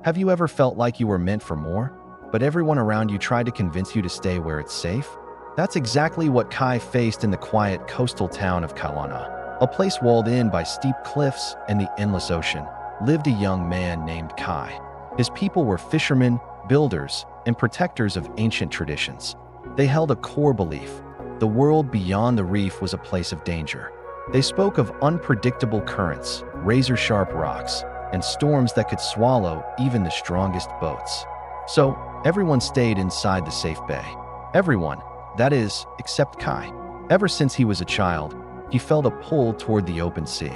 Have you ever felt like you were meant for more, but everyone around you tried to convince you to stay where it's safe? That's exactly what Kai faced in the quiet coastal town of Kalana. A place walled in by steep cliffs and the endless ocean, lived a young man named Kai. His people were fishermen, builders, and protectors of ancient traditions. They held a core belief: the world beyond the reef was a place of danger. They spoke of unpredictable currents, razor-sharp rocks, and storms that could swallow even the strongest boats. So, everyone stayed inside the safe bay. Everyone, that is, except Kai. Ever since he was a child, he felt a pull toward the open sea.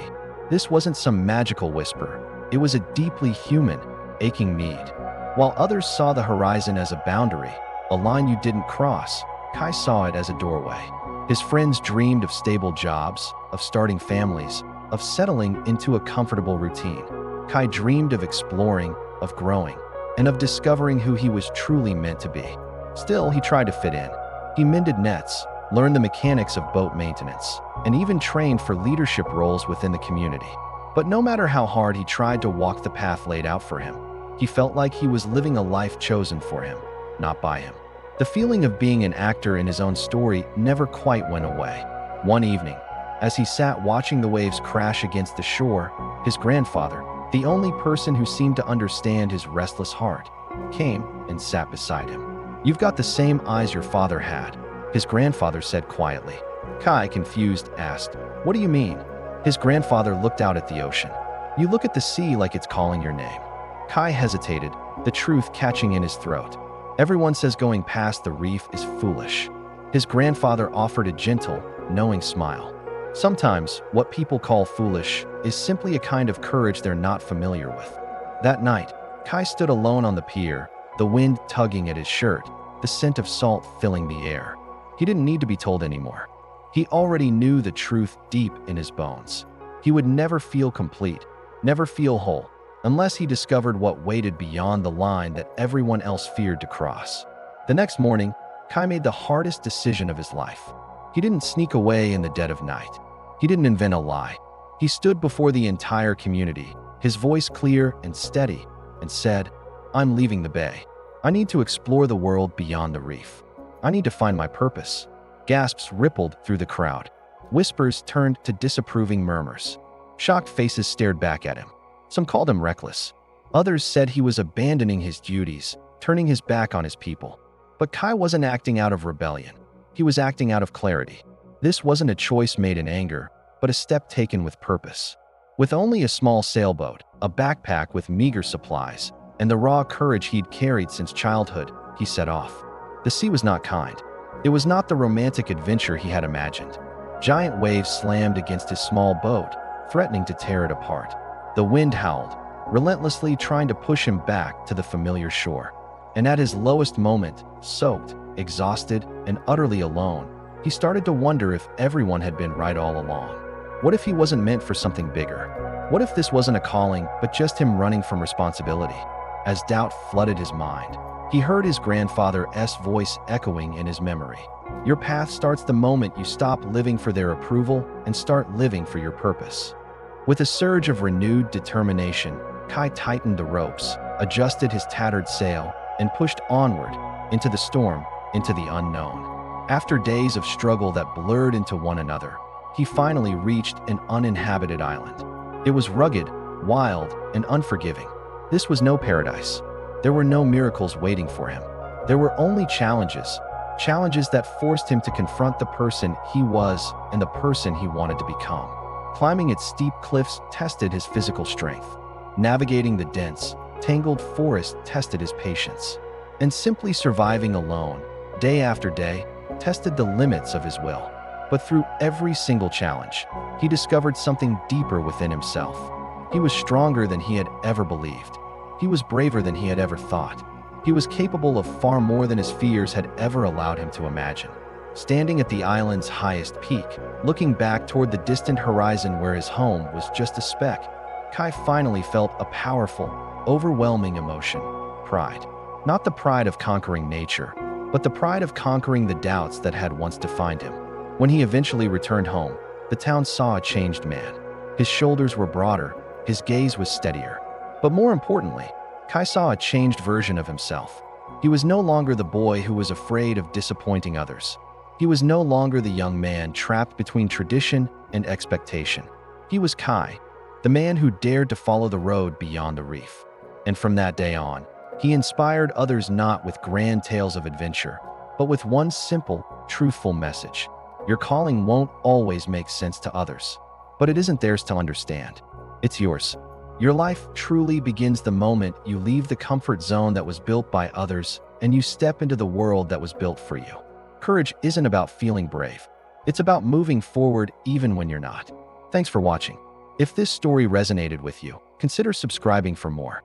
This wasn't some magical whisper. It was a deeply human, aching need. While others saw the horizon as a boundary, a line you didn't cross, Kai saw it as a doorway. His friends dreamed of stable jobs, of starting families, of settling into a comfortable routine. Kai dreamed of exploring, of growing, and of discovering who he was truly meant to be. Still, he tried to fit in. He mended nets, learned the mechanics of boat maintenance, and even trained for leadership roles within the community. But no matter how hard he tried to walk the path laid out for him, he felt like he was living a life chosen for him, not by him. The feeling of being an actor in his own story never quite went away. One evening, as he sat watching the waves crash against the shore, his grandfather, the only person who seemed to understand his restless heart, came and sat beside him. "You've got the same eyes your father had," his grandfather said quietly. Kai, confused, asked, "What do you mean?" His grandfather looked out at the ocean. "You look at the sea like it's calling your name." Kai hesitated, the truth catching in his throat. "Everyone says going past the reef is foolish." His grandfather offered a gentle, knowing smile. "Sometimes, what people call foolish is simply a kind of courage they're not familiar with." That night, Kai stood alone on the pier, the wind tugging at his shirt, the scent of salt filling the air. He didn't need to be told anymore. He already knew the truth deep in his bones. He would never feel complete, never feel whole, unless he discovered what waited beyond the line that everyone else feared to cross. The next morning, Kai made the hardest decision of his life. He didn't sneak away in the dead of night. He didn't invent a lie. He stood before the entire community, his voice clear and steady, and said, "I'm leaving the bay. I need to explore the world beyond the reef. I need to find my purpose." Gasps rippled through the crowd. Whispers turned to disapproving murmurs. Shocked faces stared back at him. Some called him reckless. Others said he was abandoning his duties, turning his back on his people. But Kai wasn't acting out of rebellion. He was acting out of clarity. This wasn't a choice made in anger, but a step taken with purpose. With only a small sailboat, a backpack with meager supplies, and the raw courage he'd carried since childhood, he set off. The sea was not kind. It was not the romantic adventure he had imagined. Giant waves slammed against his small boat, threatening to tear it apart. The wind howled, relentlessly trying to push him back to the familiar shore. And at his lowest moment, soaked, exhausted, and utterly alone, he started to wonder if everyone had been right all along. What if he wasn't meant for something bigger? What if this wasn't a calling, but just him running from responsibility? As doubt flooded his mind, he heard his grandfather's voice echoing in his memory. "Your path starts the moment you stop living for their approval and start living for your purpose." With a surge of renewed determination, Kai tightened the ropes, adjusted his tattered sail, and pushed onward, into the storm, into the unknown. After days of struggle that blurred into one another, he finally reached an uninhabited island. It was rugged, wild, and unforgiving. This was no paradise. There were no miracles waiting for him. There were only challenges that forced him to confront the person he was and the person he wanted to become. Climbing its steep cliffs tested his physical strength. Navigating the dense, tangled forest tested his patience. And simply surviving alone, day after day, tested the limits of his will. But through every single challenge, he discovered something deeper within himself. He was stronger than he had ever believed. He was braver than he had ever thought. He was capable of far more than his fears had ever allowed him to imagine. Standing at the island's highest peak, looking back toward the distant horizon where his home was just a speck, Kai finally felt a powerful, overwhelming emotion: pride. Not the pride of conquering nature, but the pride of conquering the doubts that had once defined him. When he eventually returned home, the town saw a changed man. His shoulders were broader, his gaze was steadier. But more importantly, Kai saw a changed version of himself. He was no longer the boy who was afraid of disappointing others. He was no longer the young man trapped between tradition and expectation. He was Kai, the man who dared to follow the road beyond the reef. And from that day on, he inspired others not with grand tales of adventure, but with one simple, truthful message. Your calling won't always make sense to others, but it isn't theirs to understand. It's yours. Your life truly begins the moment you leave the comfort zone that was built by others and you step into the world that was built for you. Courage isn't about feeling brave. It's about moving forward even when you're not. Thanks for watching. If this story resonated with you, consider subscribing for more.